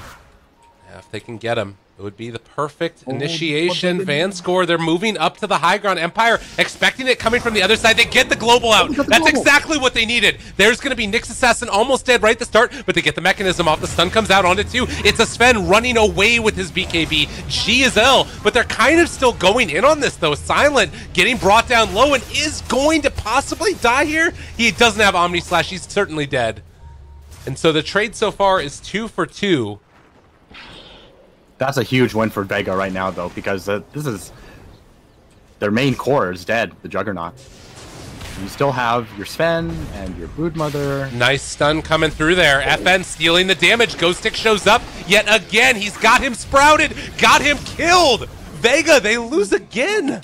Yeah, if they can get him, it would be the perfect initiation. Vanscore, they're moving up to the high ground. Empire expecting it coming from the other side. They get the global out. That's exactly what they needed. There's going to be Nyx Assassin almost dead right at the start, but they get the mechanism off. The stun comes out onto 2. It's a Sven running away with his BKB. G is L, but they're kind of still going in on this, though. Silent getting brought down low and is going to possibly die here. He doesn't have Omni Slash. He's certainly dead. And so the trade so far is 2 for 2. That's a huge win for Vega right now, though, because this is their main core is dead, the Juggernaut. You still have your Sven and your Broodmother. Nice stun coming through there. FN stealing the damage. Ghost Stick shows up yet again. He's got him sprouted, got him killed. Vega, they lose again.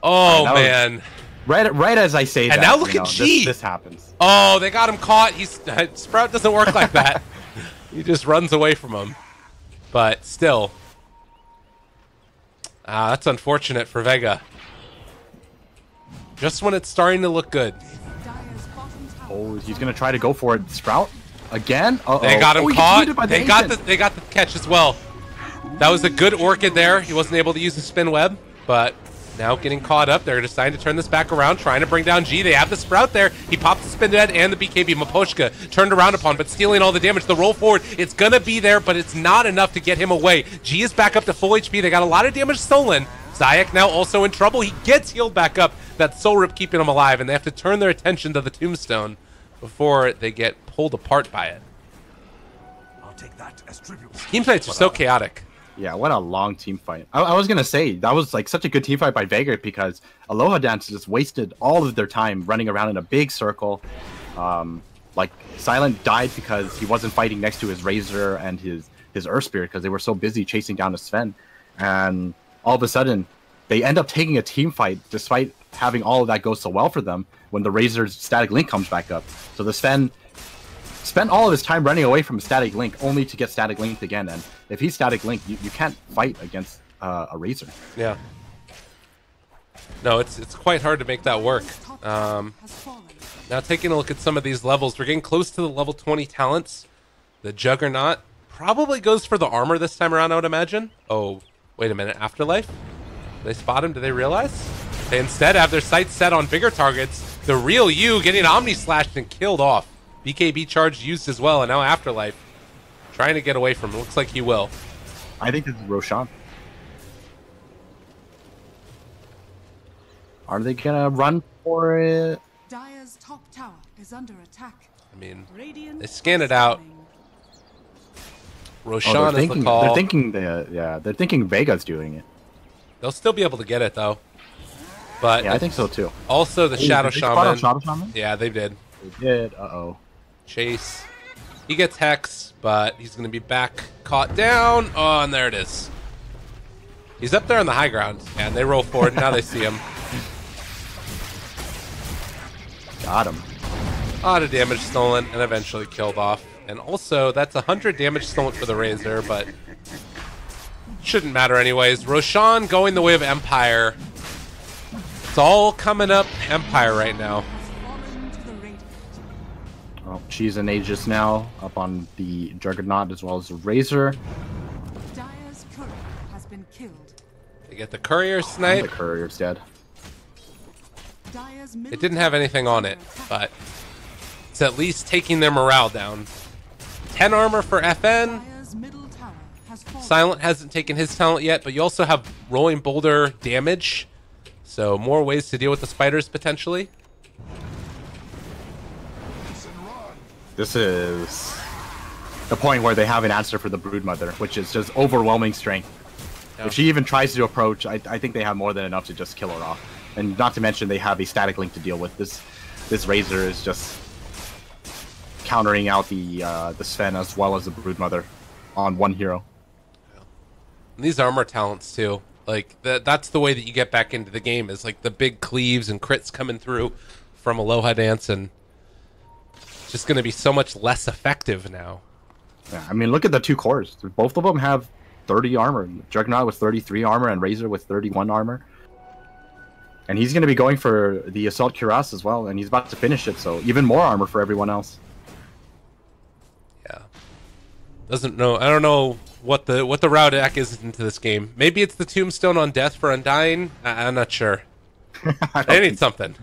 Oh, man. Right as I say that. And now look at G. This happens. Oh, they got him caught. Sprout doesn't work like that. He just runs away from him. But still. That's unfortunate for Vega. Just when it's starting to look good. Oh, he's going to try to go for it. Sprout? Again? Uh-oh. They got him caught. They got the catch as well. That was a good Orchid there. He wasn't able to use the spin web, but now getting caught up. They're deciding to turn this back around, trying to bring down G. They have the Sprout there. He popped the spin dead and the BKB. Miposhka turned around upon, but stealing all the damage. The roll forward, it's going to be there, but it's not enough to get him away. G is back up to full HP. They got a lot of damage stolen. Zayak now also in trouble. He gets healed back up. That Soul Rip keeping him alive, and they have to turn their attention to the Tombstone before they get pulled apart by it. I'll take that as tribute. Team fights are so chaotic. Yeah, what a long team fight. I was gonna say that was like such a good team fight by Vega because Aloha Dance just wasted all of their time running around in a big circle. Like Silent died because he wasn't fighting next to his Razor and his Earth Spirit because they were so busy chasing down the Sven, and all of a sudden they end up taking a team fight despite having all of that go so well for them when the Razor's Static Link comes back up. So the Sven spent all of his time running away from Static Link only to get Static Linked again, and if he's Static Link, you can't fight against a Razor. Yeah. No, it's quite hard to make that work. Now taking a look at some of these levels, we're getting close to the level 20 talents. The Juggernaut probably goes for the armor this time around, I would imagine. Oh, wait a minute, Afterlife? Did they spot him? Did they realize? They instead have their sights set on bigger targets. The real you getting Omni Slashed and killed off. BKB charge used as well, and now Afterlife trying to get away from him. Looks like he will. I think this is Roshan. Are they gonna run for it? Dire's top tower is under attack. I mean, Radiant they scan it out. Roshan is the call. They're thinking Vega's doing it. They'll still be able to get it though. But yeah, I think so too. Also the Shadow Shaman. Shadow Shaman. Yeah, they did. They did. Uh-oh. Chase. He gets Hex, but he's going to be back, caught down. Oh, and there it is. He's up there on the high ground, and they roll forward. Now they see him. Got him. A lot of damage stolen, and eventually killed off. And also, that's 100 damage stolen for the Razor, but shouldn't matter anyways. Roshan going the way of Empire. It's all coming up Empire right now. Well, she's an Aegis now, up on the Juggernaut as well as the Razor. Dire's courier has been killed. They get the Courier snipe. The Courier's dead. It didn't have anything on it, but it's at least taking their morale down. 10 armor for FN. Silent hasn't taken his talent yet, but you also have Rolling Boulder damage. So more ways to deal with the spiders potentially. This is the point where they have an answer for the Broodmother, which is just overwhelming strength. Yeah. If she even tries to approach, I think they have more than enough to just kill her off. And not to mention they have a Static Link to deal with. This Razor is just countering out the Sven as well as the Broodmother on one hero. And these armor talents too. Like that's the way that you get back into the game, is like the big cleaves and crits coming through from Aloha Dance, and it's just going to be so much less effective now. Yeah, I mean, look at the two cores. Both of them have 30 armor. Juggernaut with 33 armor and Razor with 31 armor. And he's going to be going for the Assault Cuirass as well, and he's about to finish it, so even more armor for everyone else. Yeah. I don't know what the route is into this game. Maybe it's the Tombstone on Death for Undying. I'm not sure. They need something.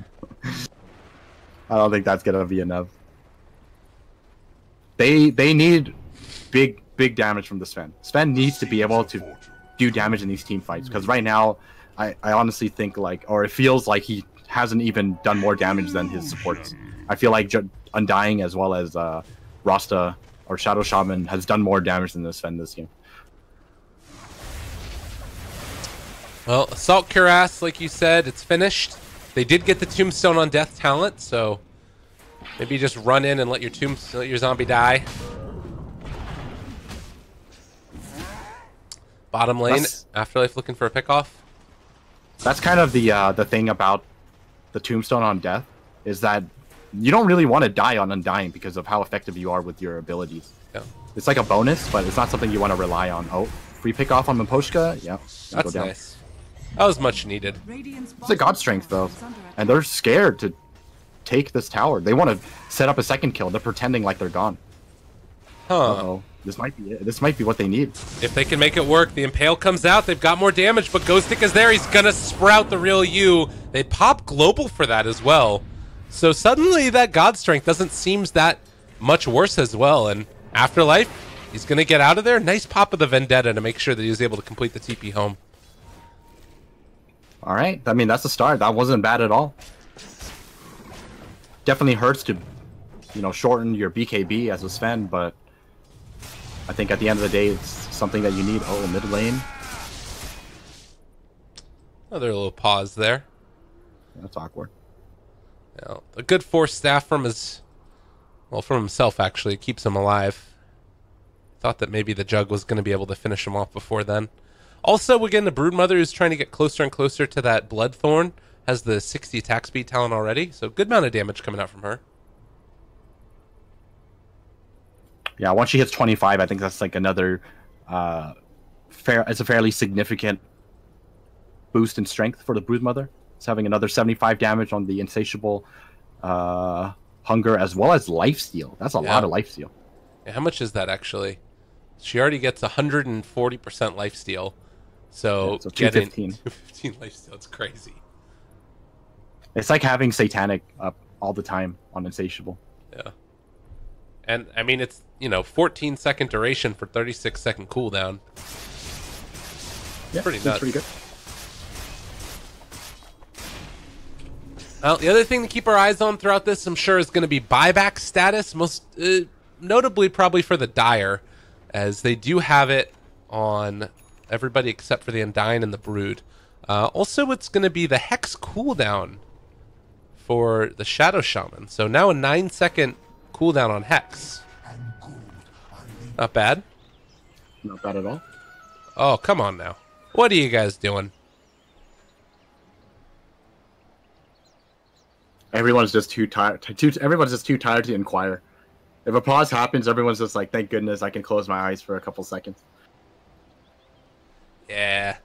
I don't think that's gonna be enough. They need big damage from the Sven. Sven needs to be able to do damage in these team fights, because right now I honestly think it feels like he hasn't even done more damage than his supports. I feel like Undying as well as Rasta or Shadow Shaman has done more damage than the Sven this game. Well, Assault Cuirass, like you said, it's finished. They did get the Tombstone on Death talent, so maybe just run in and let your zombie die. Bottom lane, Afterlife looking for a pickoff. That's kind of the thing about the Tombstone on Death, is that you don't really want to die on Undying because of how effective you are with your abilities. Yeah. It's like a bonus, but it's not something you want to rely on. Oh, free pick off on Miposhka? Yeah. That's nice. That was much needed. It's a God Strength, though. And they're scared to take this tower. They want to set up a second kill. They're pretending like they're gone. Huh. Uh-oh. This might be it. This might be what they need. If they can make it work, the Impale comes out. They've got more damage, but Ghostic is there. He's going to sprout the real you. They pop Global for that as well. So suddenly that God Strength doesn't seem that much worse as well. And Afterlife, he's going to get out of there. Nice pop of the Vendetta to make sure that he was able to complete the TP home. All right. I mean, that's the start. That wasn't bad at all. Definitely hurts to, shorten your BKB as a Sven, but I think at the end of the day, it's something that you need. Oh, mid lane. Another little pause there. That's awkward. Yeah, a good force staff from his, well, from himself actually, keeps him alive. Thought that maybe the Jug was going to be able to finish him off before then. Also, again, the Broodmother is trying to get closer and closer to that Bloodthorn. Has the 60 attack speed talent already, so good amount of damage coming out from her. Yeah, once she hits 25, I think that's like another it's a fairly significant boost in strength for the Broodmother. It's having another 75 damage on the Insatiable Hunger as well as Lifesteal. That's a lot of Lifesteal. Yeah, how much is that actually? She already gets 140% Lifesteal. So, yeah, so 215. 215 Lifesteal, it's crazy. It's like having Satanic up all the time on Insatiable. Yeah. And, I mean, it's, 14-second duration for 36-second cooldown. Yeah, pretty nuts. Pretty good. Well, the other thing to keep our eyes on throughout this, I'm sure, is going to be buyback status. Most notably probably for the Dire, as they do have it on everybody except for the Undying and the Brood. Also, it's going to be the Hex cooldown for the Shadow Shaman. So now a 9-second cooldown on Hex. Not bad. Not bad at all. Oh, come on now. What are you guys doing? Everyone's just too tired. Everyone's just too tired to inquire. If a pause happens, everyone's just like, "Thank goodness I can close my eyes for a couple seconds." Yeah.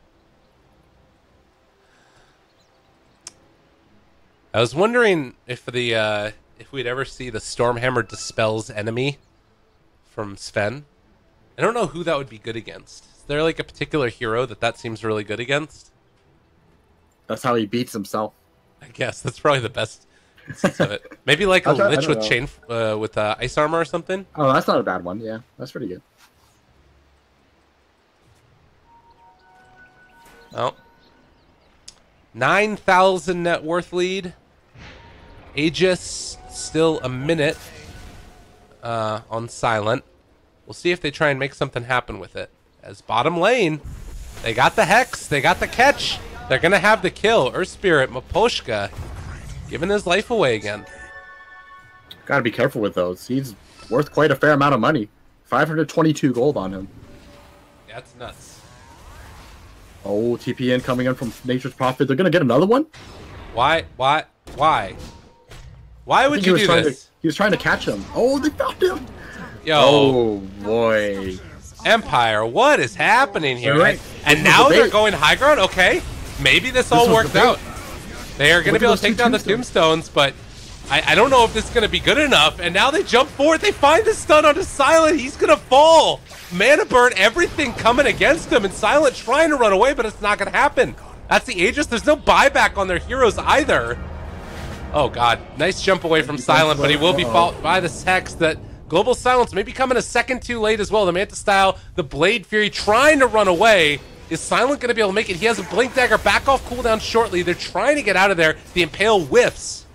I was wondering if if we'd ever see the Stormhammer dispels enemy from Sven. I don't know who that would be good against. Is there like a particular hero that seems really good against? That's how he beats himself. I guess that's probably the best sense of it. Maybe like a Lich with chain with ice armor or something. Oh, that's not a bad one. Yeah, that's pretty good. Oh. 9,000 net worth lead. Aegis still a minute on silent. We'll see if they try and make something happen with it. As bottom lane, they got the Hex, they got the catch. They're going to have the kill. Earth Spirit, Maposhka, giving his life away again. Gotta be careful with those. He's worth quite a fair amount of money. 522 gold on him. That's nuts. Oh, TPN coming in from Nature's Prophet. They're gonna get another one? Why? Why would you do this? He was trying to catch him. Oh, they found him. Yo. Oh, boy. Empire, what is happening here? Right. And now they're going high ground? Okay. Maybe this all worked out. They are going to be able to take down the tombstones, but I don't know if this is going to be good enough. And now they jump forward. They find the stun onto Silent. He's going to fall. Mana burn, everything coming against him. And Silent trying to run away, but it's not going to happen. That's the Aegis. There's no buyback on their heroes either. Oh, God. Nice jump away from Silent, but he will be fought by the Hex. That Global Silence may be coming a second too late as well. The Manta Style, the Blade Fury trying to run away. Is Silent going to be able to make it? He has a Blink Dagger back off cooldown shortly. They're trying to get out of there. The Impale whiffs.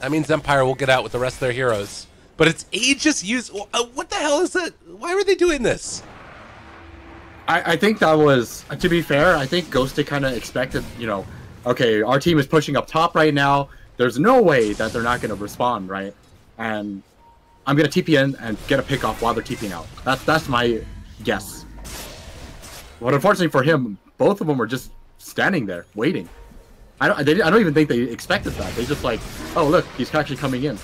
That means Empire will get out with the rest of their heroes. But it's Aegis used. What the hell is that? Why were they doing this? I think that was, to be fair, I think Ghosted kind of expected, okay, our team is pushing up top right now. There's no way that they're not going to respond, right? And I'm going to TP in and get a pick off while they're TPing out. That's my guess. But unfortunately for him, both of them were just standing there, waiting. I don't even think they expected that. They just like, oh, look, he's actually coming in.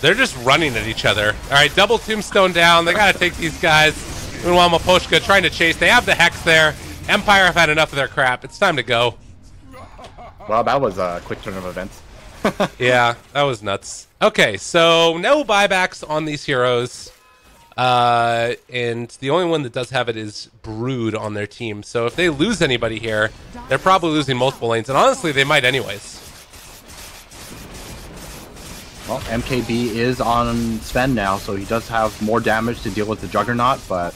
They're just running at each other. All right, double tombstone down. They got to take these guys. Meanwhile, Maposhka trying to chase. They have the Hex there. Empire have had enough of their crap. It's time to go. Well, that was a quick turn of events. Yeah, that was nuts. Okay, so no buybacks on these heroes. And the only one that does have it is Brood on their team. So if they lose anybody here, they're probably losing multiple lanes. And honestly, they might anyways. Well, MKB is on Sven now, so he does have more damage to deal with the Juggernaut, but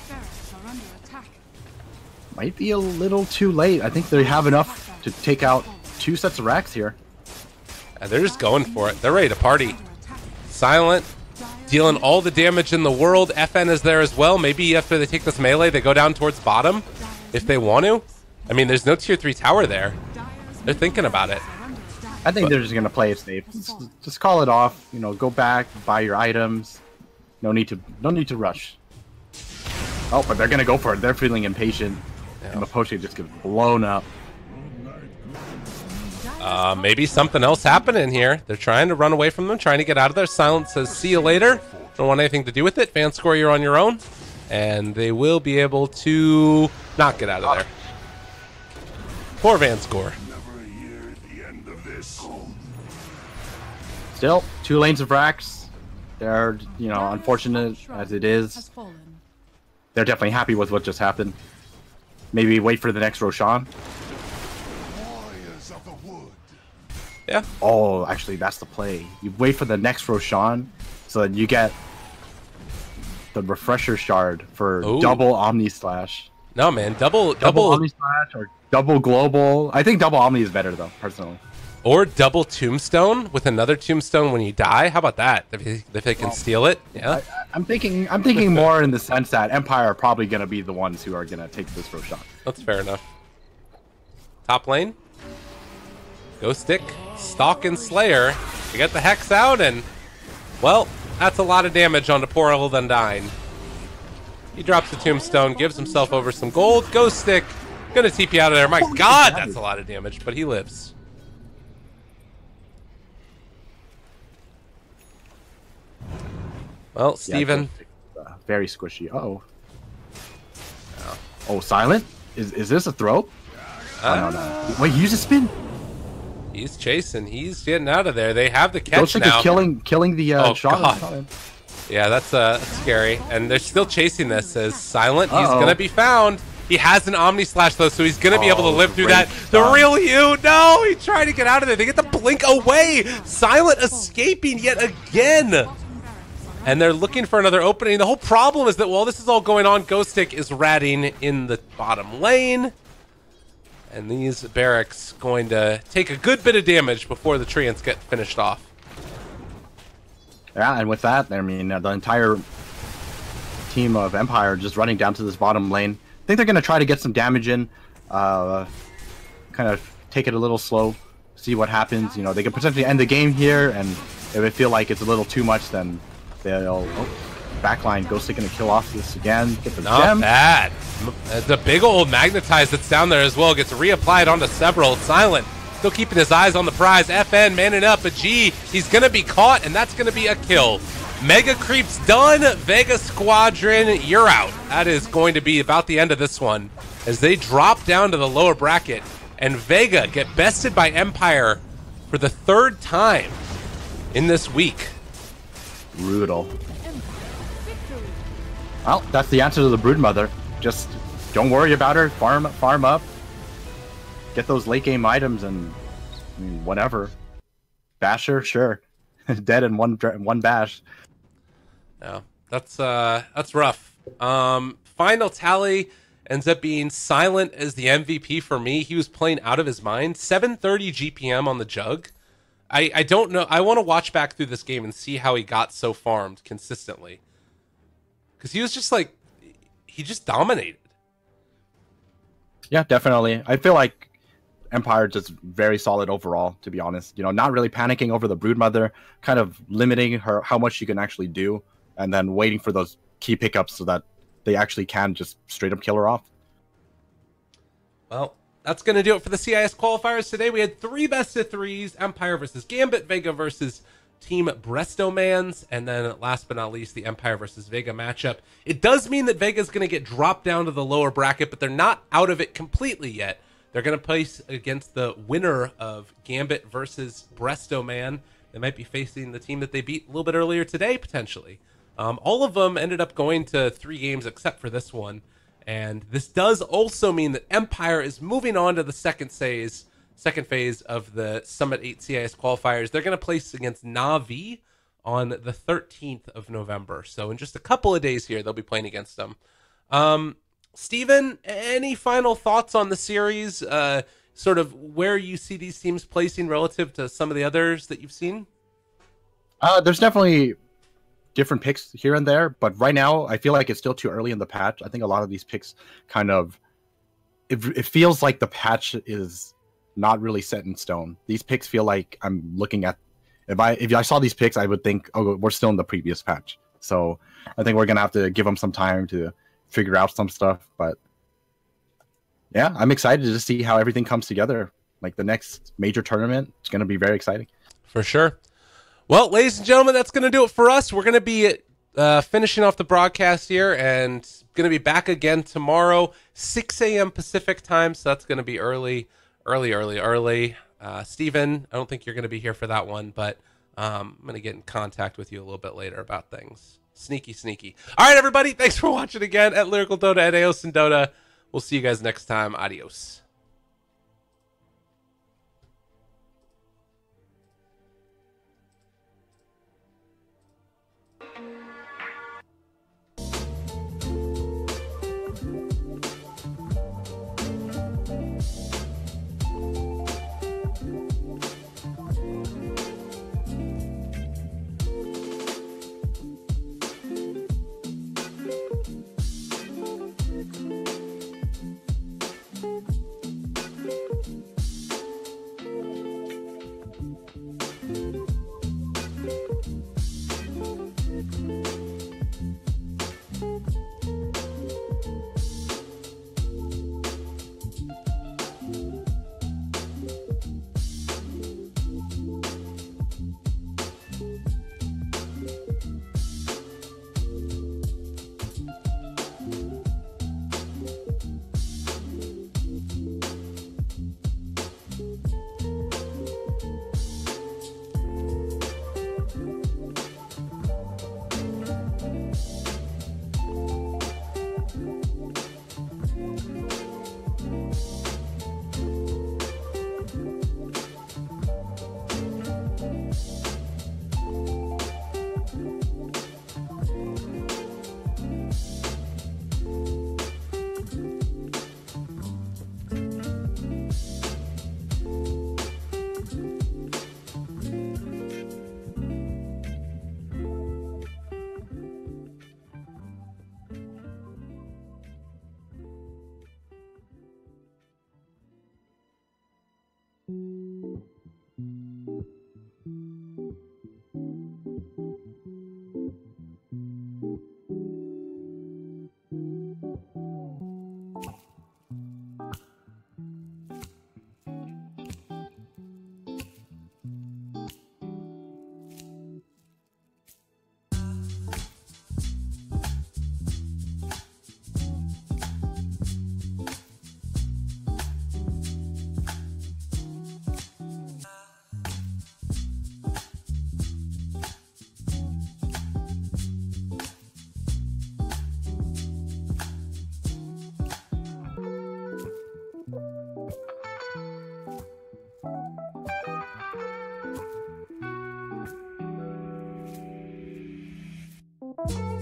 might be a little too late. I think they have enough to take out 2 sets of racks here. Yeah, they're just going for it. They're ready to party. Silent dealing all the damage in the world. FN is there as well. Maybe after they take this melee, they go down towards bottom if they want to. I mean, there's no tier 3 tower there. They're thinking about it. I think they're just gonna play it safe. Just call it off. You know, go back, buy your items. No need to rush. Oh, but they're gonna go for it. They're feeling impatient, and the potion just gets blown up. Maybe something else happening here. They're trying to run away from them, trying to get out of there. Silence says, see you later. Don't want anything to do with it. Fan score, you're on your own. And they will be able to not get out of there. Poor Van Score. Still, 2 lanes of racks. They're, you know, unfortunate as it is. They're definitely happy with what just happened. Maybe wait for the next Roshan. Yeah. Oh, actually, that's the play. You wait for the next Roshan, so that you get the refresher shard for double Omni Slash. No, man, double Omni Slash or double Global. I think double Omni is better though, personally. Or double Tombstone with another Tombstone when you die. How about that? If they can steal it, yeah. I'm thinking more in the sense that Empire are probably gonna be the ones who are gonna take this Roshan. That's fair enough. Top lane. Ghost Stick, Stalk, and Slayer. You get the Hex out, and, well, that's a lot of damage onto poor old Undyne. He drops the Tombstone, gives himself over some gold. Ghost Stick, gonna TP out of there. My God, that's a lot of damage, but he lives. Well, Steven. Yeah, very squishy. Uh-oh. Oh, Silent? Is this a throw? No. Wait, use a spin. He's chasing. He's getting out of there. They have the catch Ghost now. Killing the shot. Yeah, that's scary. And they're still chasing this as Silent. He's going to be found. He has an Omni Slash, though, so he's going to be able to live through that. The real Hugh, no! He tried to get out of there. They get the blink away. Silent escaping yet again. And they're looking for another opening. The whole problem is that while this is all going on, Ghost Stick is ratting in the bottom lane. And these barracks going to take a good bit of damage before the treants get finished off. Yeah, and with that, I mean, the entire team of Empire just running down to this bottom lane. I think they're going to try to get some damage in, kind of take it a little slow, see what happens. You know, they could potentially end the game here, and if they feel like it's a little too much, then they'll... backline. Ghost Stick gonna kill off this again. Get the gem. Not bad. The big old magnetize that's down there as well gets reapplied onto several. Silent still keeping his eyes on the prize. FN manning up, but G, he's gonna be caught, and that's gonna be a kill. Mega creeps done. Vega Squadron, you're out. That is going to be about the end of this one as they drop down to the lower bracket, and Vega get bested by Empire for the 3rd time in this week. Brutal. Well, that's the answer to the Broodmother. Just don't worry about her. Farm up. Get those late game items and I mean, whatever. Bash her, sure. Dead in one bash. No, that's rough. Final tally ends up being Silent as the MVP for me. He was playing out of his mind. 730 GPM on the Jug. I don't know. I want to watch back through this game and see how he got so farmed consistently. Because he was just like, he just dominated. Yeah, definitely. I feel like Empire just very solid overall, to be honest. You know, not really panicking over the Broodmother, kind of limiting her how much she can actually do, and then waiting for those key pickups so that they actually can just straight up kill her off. Well, that's going to do it for the CIS qualifiers today. We had 3 best of 3s, Empire versus Gambit, Vega versus Team Brestomans, and then last but not least, the Empire versus Vega matchup. It does mean that Vega's going to get dropped down to the lower bracket, but they're not out of it completely yet. They're going to place against the winner of Gambit versus Brestoman. They might be facing the team that they beat a little bit earlier today, potentially. All of them ended up going to 3 games except for this one. And this does also mean that Empire is moving on to the second phase of the Summit 8 CIS qualifiers. They're going to place against Na'Vi on the 13th of November. So in just a couple of days here, they'll be playing against them. Steven, any final thoughts on the series? Sort of where you see these teams placing relative to some of the others that you've seen? There's definitely different picks here and there, but right now I feel like it's still too early in the patch. I think a lot of these picks kind of it feels like the patch is not really set in stone. These picks feel like I'm looking at if I saw these picks, I would think, oh, we're still in the previous patch. So I think we're gonna have to give them some time to figure out some stuff. But yeah, I'm excited to see how everything comes together. Like the next major tournament, it's gonna be very exciting. For sure. Well, ladies and gentlemen, that's gonna do it for us. We're gonna be finishing off the broadcast here and gonna be back again tomorrow, 6 a.m. Pacific time. So that's gonna be early. Steven, I don't think you're going to be here for that one, but I'm going to get in contact with you a little bit later about things. Sneaky. All right, everybody. Thanks for watching again at Lyrical Dota at Eos and Dota. We'll see you guys next time. Adios. You